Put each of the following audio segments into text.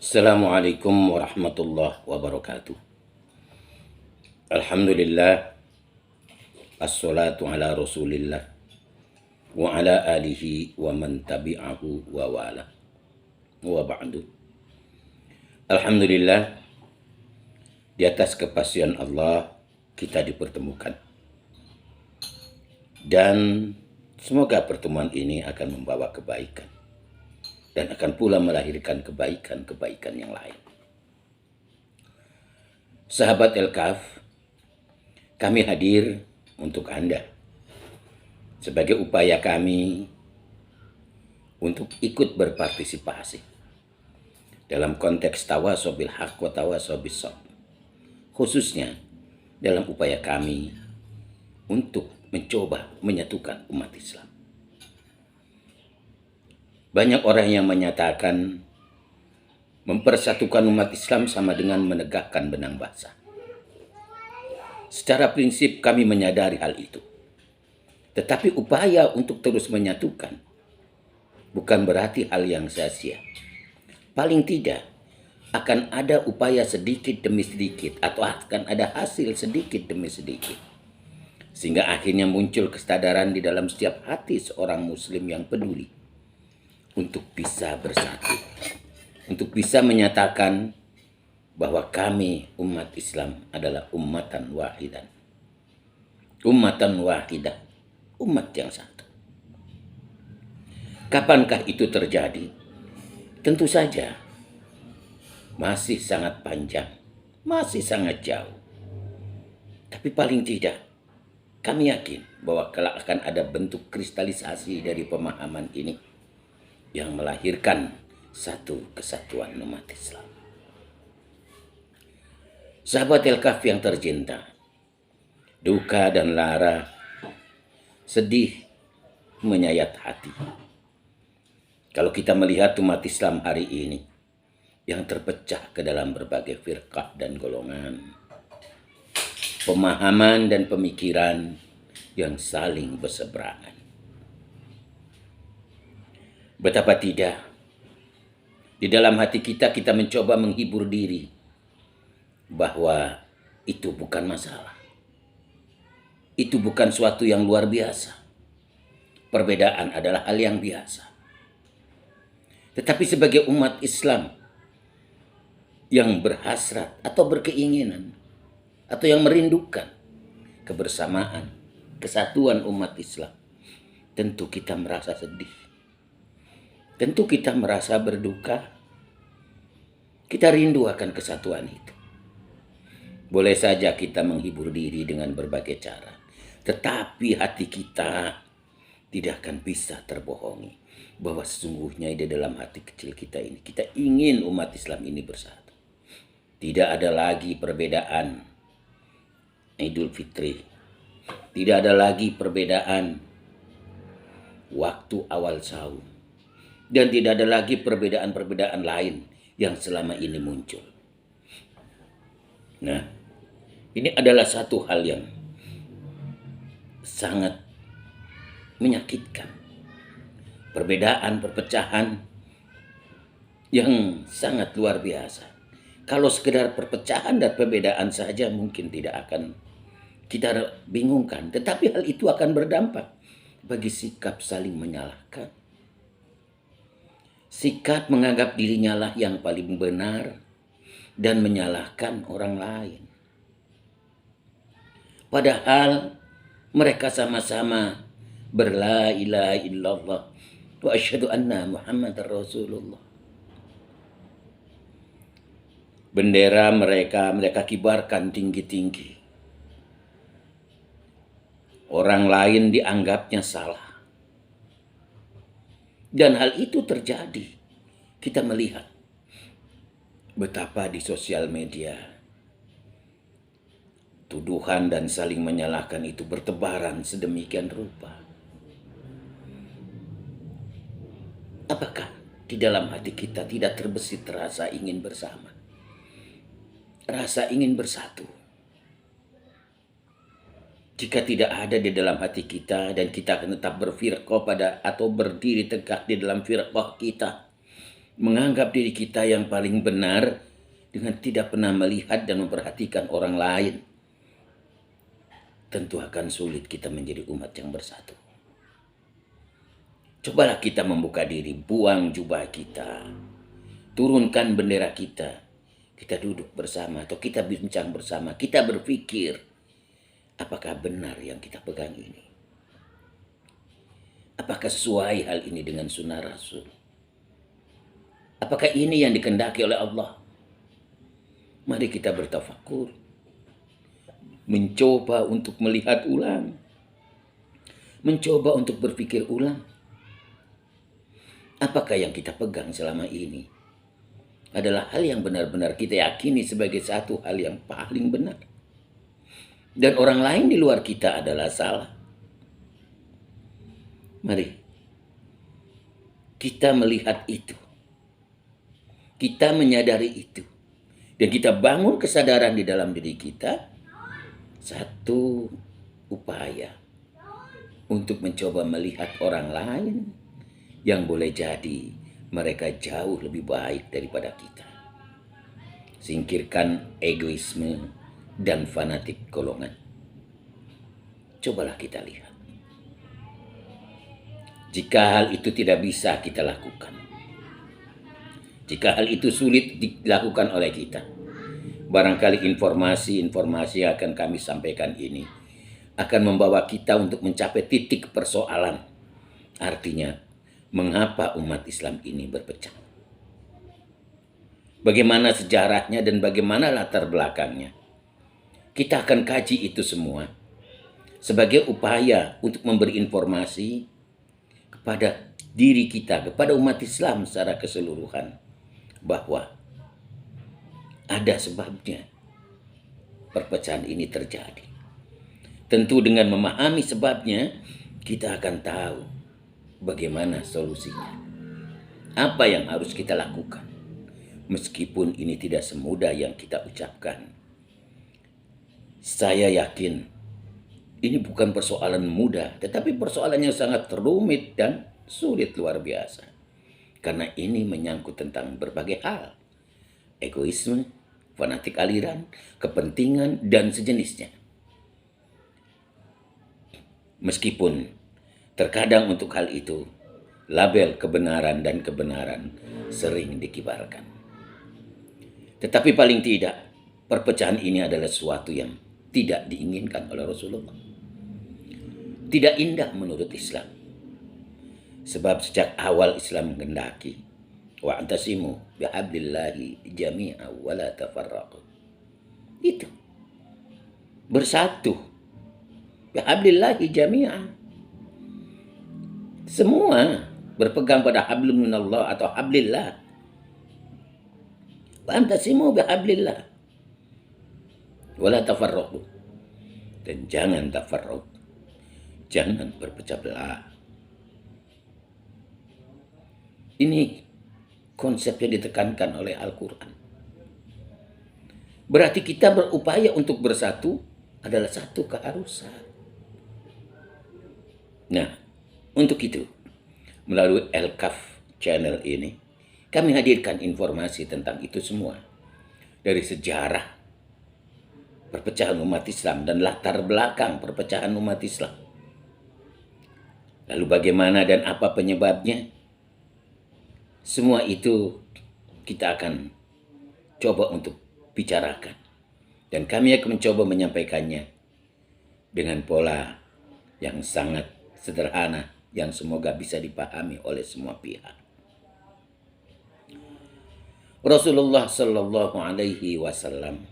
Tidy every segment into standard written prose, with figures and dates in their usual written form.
Assalamualaikum warahmatullahi wabarakatuh. Alhamdulillah, assalatu ala rasulillah wa ala alihi wa man tabi'ahu wa wala wa ba'du. Alhamdulillah, di atas kepastian Allah kita dipertemukan. Dan semoga pertemuan ini akan membawa kebaikan dan akan pula melahirkan kebaikan-kebaikan yang lain. Sahabat El-Kaf, kami hadir untuk Anda sebagai upaya kami untuk ikut berpartisipasi dalam konteks tawasaw bil haq wa tawasaw bis sabr, khususnya dalam upaya kami untuk mencoba menyatukan umat Islam. Banyak orang yang menyatakan mempersatukan umat Islam sama dengan menegakkan benang basah. Secara prinsip kami menyadari hal itu. Tetapi upaya untuk terus menyatukan bukan berarti hal yang sia-sia. Paling tidak akan ada upaya sedikit demi sedikit atau akan ada hasil sedikit demi sedikit. Sehingga akhirnya muncul kesadaran di dalam setiap hati seorang muslim yang peduli untuk bisa bersatu, untuk bisa menyatakan bahwa kami umat Islam adalah ummatan wahidan. Ummatan wahidah, umat yang satu. Kapankah itu terjadi? Tentu saja masih sangat panjang, masih sangat jauh. Tapi paling tidak kami yakin bahwa kelak akan ada bentuk kristalisasi dari pemahaman ini yang melahirkan satu kesatuan umat Islam. Sahabat El-Kaf yang tercinta, duka dan lara, sedih menyayat hati. Kalau kita melihat umat Islam hari ini yang terpecah ke dalam berbagai firqah dan golongan, pemahaman dan pemikiran yang saling berseberangan. Betapa tidak, di dalam hati kita mencoba menghibur diri bahwa itu bukan masalah. Itu bukan suatu yang luar biasa. Perbedaan adalah hal yang biasa. Tetapi sebagai umat Islam yang berhasrat atau berkeinginan atau yang merindukan kebersamaan, kesatuan umat Islam, tentu kita merasa sedih. Tentu kita merasa berduka. Kita rindu akan kesatuan itu. Boleh saja kita menghibur diri dengan berbagai cara. Tetapi hati kita tidak akan bisa terbohongi bahwa sesungguhnya di dalam hati kecil kita ini, kita ingin umat Islam ini bersatu. Tidak ada lagi perbedaan Idul Fitri. Tidak ada lagi perbedaan waktu awal saum. Dan tidak ada lagi perbedaan-perbedaan lain yang selama ini muncul. Nah, ini adalah satu hal yang sangat menyakitkan. Perbedaan, perpecahan yang sangat luar biasa. Kalau sekedar perpecahan dan perbedaan saja mungkin tidak akan kita bingungkan. Tetapi hal itu akan berdampak bagi sikap saling menyalahkan. Sikap menganggap dirinya lah yang paling benar dan menyalahkan orang lain. Padahal mereka sama-sama berla ilaha illallah wa asyhadu anna Muhammadar Rasulullah. Bendera mereka kibarkan tinggi-tinggi. Orang lain dianggapnya salah. Dan hal itu terjadi. Kita melihat betapa di sosial media tuduhan dan saling menyalahkan itu bertebaran sedemikian rupa. Apakah di dalam hati kita tidak terbesit rasa ingin bersama? Rasa ingin bersatu. Jika tidak ada di dalam hati kita dan kita akan tetap berfirqah pada atau berdiri tegak di dalam firqah kita menganggap diri kita yang paling benar dengan tidak pernah melihat dan memperhatikan orang lain, tentu akan sulit kita menjadi umat yang bersatu. Cobalah kita membuka diri, buang jubah kita, turunkan bendera kita. Kita duduk bersama atau kita bincang bersama, kita berpikir, apakah benar yang kita pegang ini? Apakah sesuai hal ini dengan sunnah Rasul? Apakah ini yang dikehendaki oleh Allah? Mari kita bertafakur, mencoba untuk melihat ulang, mencoba untuk berpikir ulang. Apakah yang kita pegang selama ini adalah hal yang benar-benar kita yakini sebagai satu hal yang paling benar, dan orang lain di luar kita adalah salah? Mari kita melihat itu, kita menyadari itu, dan kita bangun kesadaran di dalam diri kita. Satu upaya untuk mencoba melihat orang lain yang boleh jadi mereka jauh lebih baik daripada kita. Singkirkan egoisme dan fanatik golongan. Cobalah kita lihat. Jika hal itu tidak bisa kita lakukan, jika hal itu sulit dilakukan oleh kita, barangkali informasi-informasi yang akan kami sampaikan ini akan membawa kita untuk mencapai titik persoalan. Artinya, mengapa umat Islam ini berpecah? Bagaimana sejarahnya dan bagaimana latar belakangnya? Kita akan kaji itu semua sebagai upaya untuk memberi informasi kepada diri kita, kepada umat Islam secara keseluruhan, bahwa ada sebabnya perpecahan ini terjadi. Tentu dengan memahami sebabnya, kita akan tahu bagaimana solusinya. Apa yang harus kita lakukan? Meskipun ini tidak semudah yang kita ucapkan. Saya yakin ini bukan persoalan mudah, tetapi persoalan yang sangat rumit dan sulit luar biasa. Karena ini menyangkut tentang berbagai hal. Egoisme, fanatik aliran, kepentingan, dan sejenisnya. Meskipun terkadang untuk hal itu, label kebenaran dan kebenaran sering dikibarkan. Tetapi paling tidak, perpecahan ini adalah sesuatu yang tidak diinginkan oleh Rasulullah. Tidak indah menurut Islam. Sebab sejak awal Islam menghendaki, wa'tasimu bihablillahi jami'a wa la tafarraqu. Itu. Bersatu. Bihablillahi jami'a. Semua berpegang pada hablum minallah atau hablillah. Wa'tasimu bihablillah wa la tafarraqu. Dan jangan tafarruq. Jangan berpecah belah. Ini konsep yang ditekankan oleh Al-Quran. Berarti kita berupaya untuk bersatu adalah satu keharusan. Nah, untuk itu, melalui El-Kaf channel ini, kami hadirkan informasi tentang itu semua. Dari sejarah perpecahan umat Islam dan latar belakang perpecahan umat Islam. Lalu bagaimana dan apa penyebabnya? Semua itu kita akan coba untuk bicarakan. Dan kami akan mencoba menyampaikannya dengan pola yang sangat sederhana, yang semoga bisa dipahami oleh semua pihak. Rasulullah Shallallahu Alaihi Wasallam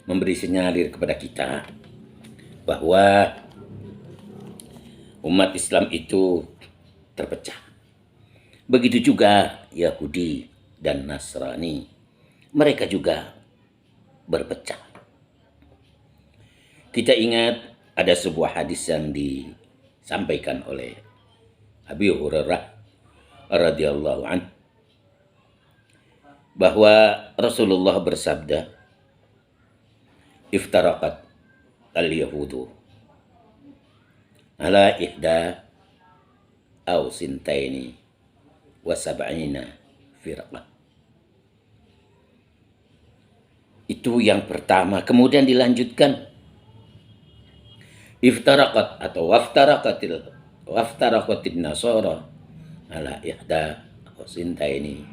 memberi sinyalir kepada kita bahwa umat Islam itu terpecah. Begitu juga Yahudi dan Nasrani, mereka juga berpecah. Kita ingat ada sebuah hadis yang disampaikan oleh Abi Hurairah radhiyallahu anhu bahwa Rasulullah bersabda, "Iftaraqat al-yahudu ala ihda aw sintaini wa sab'ina firqah. Itu yang pertama. Kemudian dilanjutkan iftaraqat atau waftaraqatin nasara ala ihda sintaini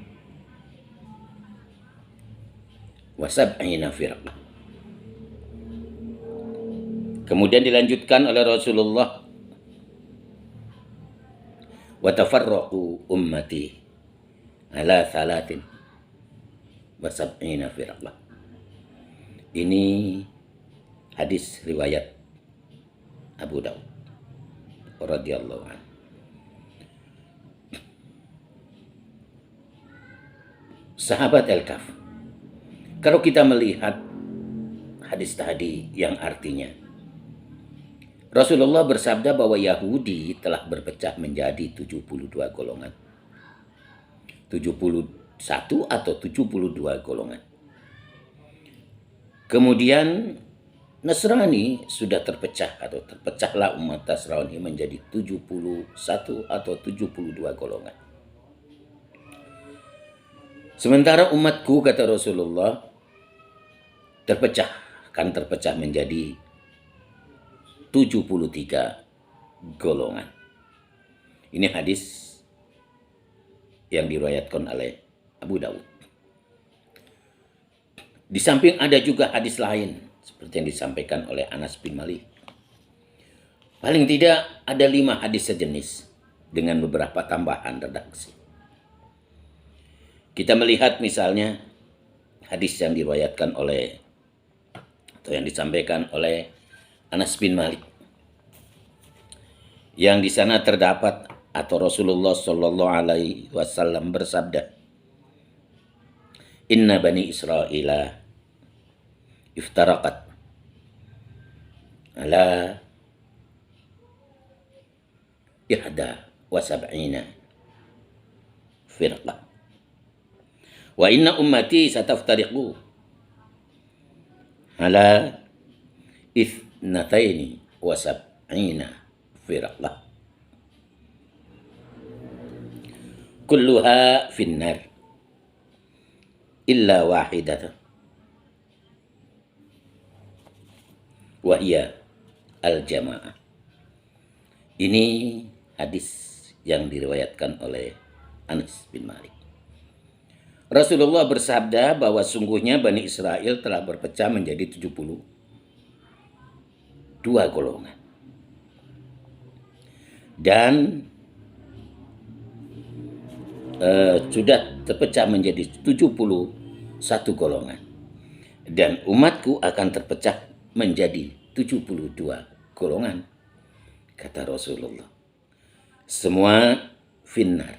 wa sab'ina firqah. Kemudian dilanjutkan oleh Rasulullah, wa tafarraqu ummati ala thalathin wa sab'ina firqah. Ini hadis riwayat Abu Daud radhiyallahu anhu. Sahabat Al-Kahf, kalau kita melihat hadis tadi yang artinya Rasulullah bersabda bahwa Yahudi telah berpecah menjadi 72 golongan. 71 atau 72 golongan. Kemudian Nasrani sudah terpecah atau terpecahlah umat Nasrani menjadi 71 atau 72 golongan. Sementara umatku, kata Rasulullah, akan terpecah menjadi 73 golongan. Ini hadis yang diriwayatkan oleh Abu Daud. Di samping ada juga hadis lain seperti yang disampaikan oleh Anas bin Malik. Paling tidak ada 5 hadis sejenis dengan beberapa tambahan redaksi. Kita melihat misalnya hadis yang diriwayatkan oleh atau yang disampaikan oleh Anas bin Malik, yang di sana terdapat atau Rasulullah Shallallahu Alaihi Wasallam bersabda, Inna bani Israila iftaraqat ala ihda wa sab'ina firqah wa inna ummati sataftariqu ala ithnataini wa sab'ina firqah kulluha finnar illa wahidatan wa hiya al-jamaah. Ini hadis yang diriwayatkan oleh Anas bin Malik. Rasulullah bersabda bahwa sungguhnya Bani Israel telah berpecah menjadi 72 golongan. Dan sudah terpecah menjadi 71 golongan. Dan umatku akan terpecah menjadi 72 golongan, kata Rasulullah. Semua finnar,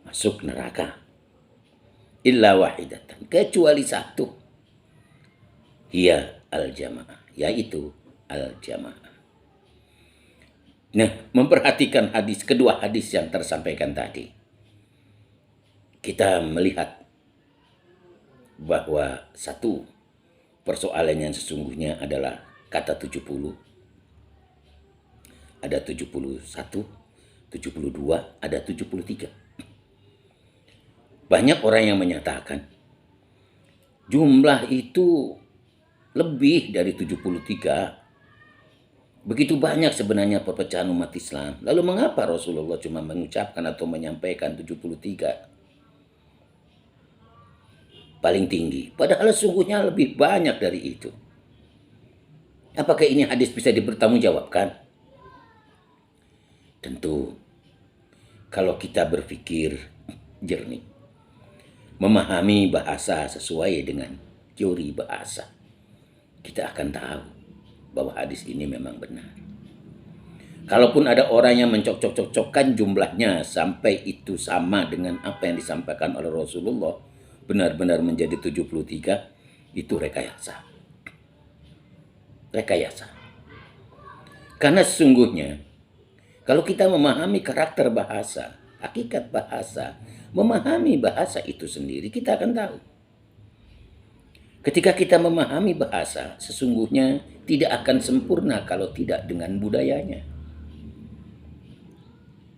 masuk neraka, illa wahidatan, kecuali satu, hiya al-jamaah, yaitu al-jamaah. Nah, memperhatikan kedua hadis yang tersampaikan tadi, kita melihat bahwa satu persoalan yang sesungguhnya adalah kata 70. Ada 71, 72, ada 73. Banyak orang yang menyatakan jumlah itu lebih dari 73. Begitu banyak sebenarnya perpecahan umat Islam. Lalu mengapa Rasulullah cuma mengucapkan atau menyampaikan 73? Paling tinggi, padahal sungguhnya lebih banyak dari itu. Apakah ini hadis bisa dipertanggungjawabkan? Tentu, kalau kita berpikir jernih, memahami bahasa sesuai dengan teori bahasa, kita akan tahu bahwa hadis ini memang benar. Kalaupun ada orang yang mencocok-cocokkan jumlahnya sampai itu sama dengan apa yang disampaikan oleh Rasulullah, benar-benar menjadi 73, itu rekayasa. Rekayasa. Karena sesungguhnya kalau kita memahami karakter bahasa, hakikat bahasa, memahami bahasa itu sendiri, kita akan tahu. Ketika kita memahami bahasa, sesungguhnya tidak akan sempurna kalau tidak dengan budayanya.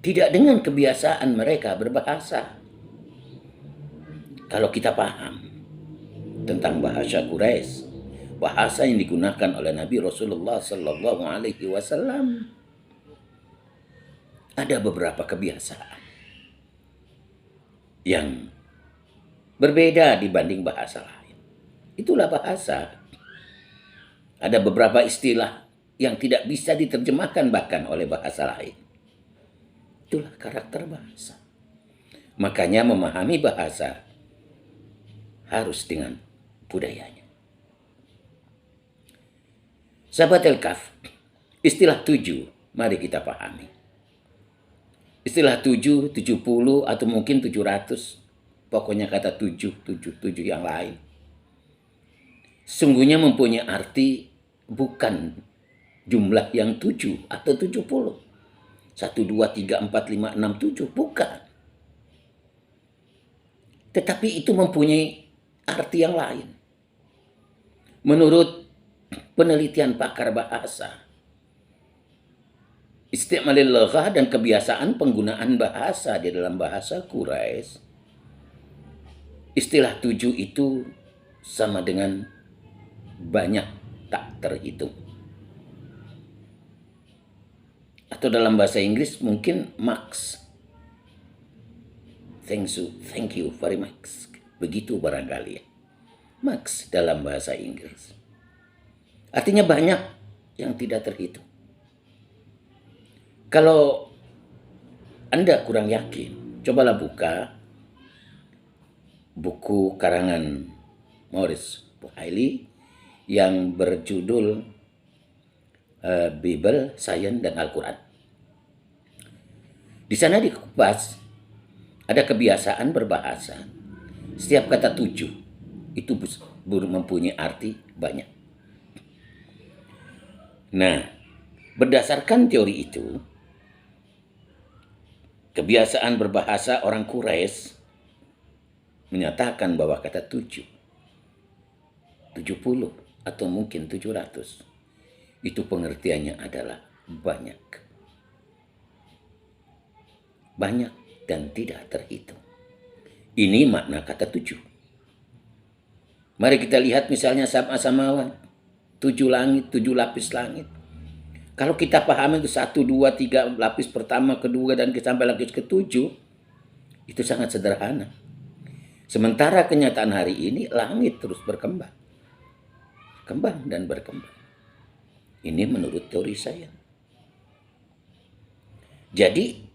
Tidak dengan kebiasaan mereka berbahasa. kalau kita paham tentang bahasa Quraisy, bahasa yang digunakan oleh Nabi Rasulullah Sallallahu Alaihi Wasallam, ada beberapa kebiasaan yang berbeda dibanding bahasa lain. Itulah bahasa. Ada beberapa istilah yang tidak bisa diterjemahkan bahkan oleh bahasa lain. Itulah karakter bahasa. Makanya memahami bahasa harus dengan budayanya. Sahabat El-Kaf, istilah 7, mari kita pahami. Istilah 7, 70, atau mungkin 700, pokoknya kata 7, 7, 7 yang lain. Sungguhnya mempunyai arti bukan jumlah yang 7 atau 70. 1, 2, 3, 4, 5, 6, 7, bukan. Tetapi itu mempunyai arti yang lain. Menurut penelitian pakar bahasa, isti'malil laghah dan kebiasaan penggunaan bahasa di dalam bahasa Quraisy, istilah 7 itu sama dengan banyak tak terhitung. Atau dalam bahasa Inggris mungkin max. Thank you very much. Begitu barangkali ya. Max dalam bahasa Inggris. Artinya banyak yang tidak terhitung. Kalau Anda kurang yakin, cobalah buka buku karangan Maurice Buhaili yang berjudul Bible, Sains, dan Al-Quran. Di sana dikupas ada kebiasaan berbahasa. Setiap kata 7 itu mempunyai arti banyak. Nah, berdasarkan teori itu, kebiasaan berbahasa orang Quraisy menyatakan bahwa kata 7, 70, atau mungkin 700, itu pengertiannya adalah banyak. Banyak dan tidak terhitung. Ini makna kata 7. Mari kita lihat misalnya sab'a samawat, 7 langit, 7 lapis langit. Kalau kita pahami itu 1, 2, 3 lapis pertama, kedua, dan sampai lapis ke-7, itu sangat sederhana. Sementara kenyataan hari ini, langit terus berkembang. Kembang dan berkembang. Ini menurut teori saya. Jadi,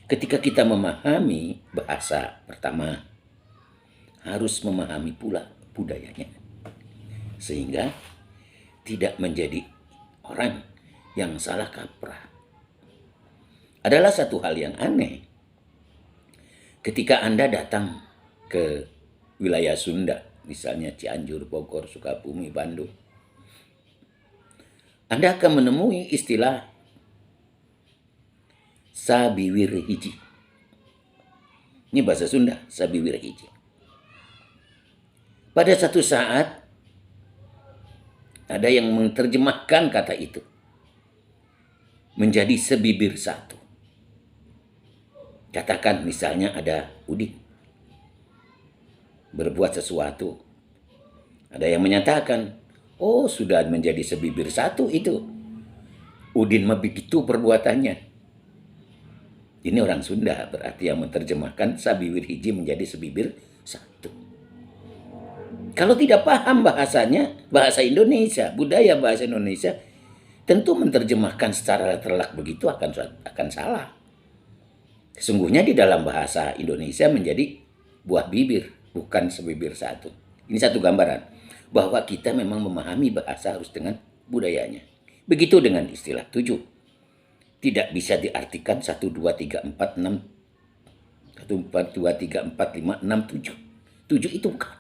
ketika kita memahami bahasa, pertama, harus memahami pula budayanya. Sehingga tidak menjadi orang yang salah kaprah. Adalah satu hal yang aneh. Ketika Anda datang ke wilayah Sunda, misalnya Cianjur, Bogor, Sukabumi, Bandung, Anda akan menemui istilah sabiwir hiji. Ini bahasa Sunda, sabiwir hiji. Pada satu saat, ada yang menerjemahkan kata itu menjadi sebibir satu. Katakan misalnya ada Udin berbuat sesuatu. Ada yang menyatakan, oh sudah menjadi sebibir satu itu. Udin mah begitu perbuatannya. Ini orang Sunda, berarti yang menerjemahkan sabiwir hiji menjadi sebibir satu. Kalau tidak paham bahasanya, bahasa Indonesia, budaya bahasa Indonesia, tentu menerjemahkan secara terlak begitu akan salah. Sesungguhnya di dalam bahasa Indonesia menjadi buah bibir, bukan sebibir satu. Ini satu gambaran bahwa kita memang memahami bahasa harus dengan budayanya. Begitu dengan istilah 7. Tidak bisa diartikan 1, 2, 3, 4, 6. 1, 4, 2, 3, 4, 5, 6, 7. 7 itu bukan.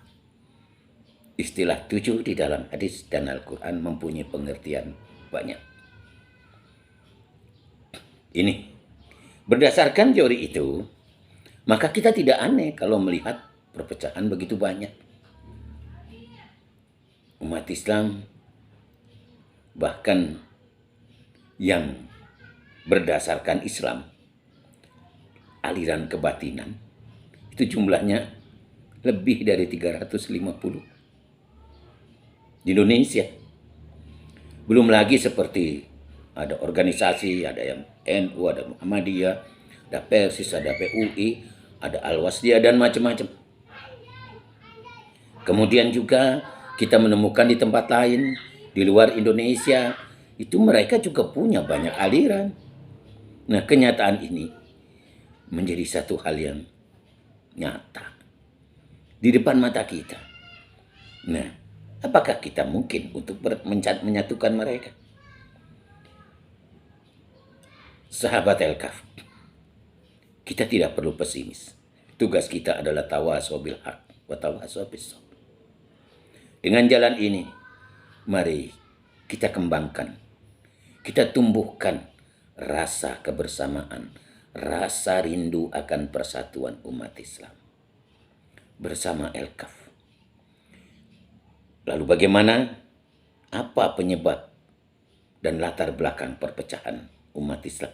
Istilah 7 di dalam hadis dan Al-Quran mempunyai pengertian banyak. Ini. Berdasarkan teori itu, maka kita tidak aneh kalau melihat perpecahan begitu banyak. Umat Islam, bahkan yang berdasarkan Islam, aliran kebatinan, itu jumlahnya lebih dari 350 di Indonesia. Belum lagi seperti ada organisasi, ada yang NU, ada Muhammadiyah, ada Persis, ada PUI, ada Al-Wasdiyah, dan macam-macam. Kemudian juga kita menemukan di tempat lain, di luar Indonesia, itu mereka juga punya banyak aliran. Nah, kenyataan ini menjadi satu hal yang nyata di depan mata kita. Nah, apakah kita mungkin untuk menyatukan mereka? Sahabat Elkaf, kita tidak perlu pesimis. Tugas kita adalah tawasau bil haq wa tawasau bis sabr. Dengan jalan ini, mari kita kembangkan, kita tumbuhkan rasa kebersamaan, rasa rindu akan persatuan umat Islam bersama Elkaf. Lalu bagaimana? Apa penyebab dan latar belakang perpecahan umat Islam?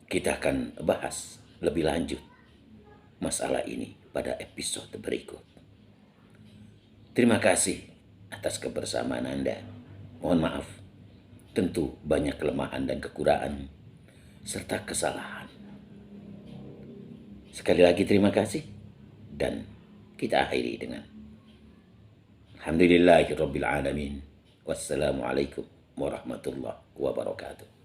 Kita akan bahas lebih lanjut masalah ini pada episode berikut. Terima kasih atas kebersamaan Anda. Mohon maaf, tentu banyak kelemahan dan kekurangan serta kesalahan. Sekali lagi terima kasih, dan kita akhiri dengan alhamdulillahirabbil alamin. Wassalamualaikum warahmatullahi wabarakatuh.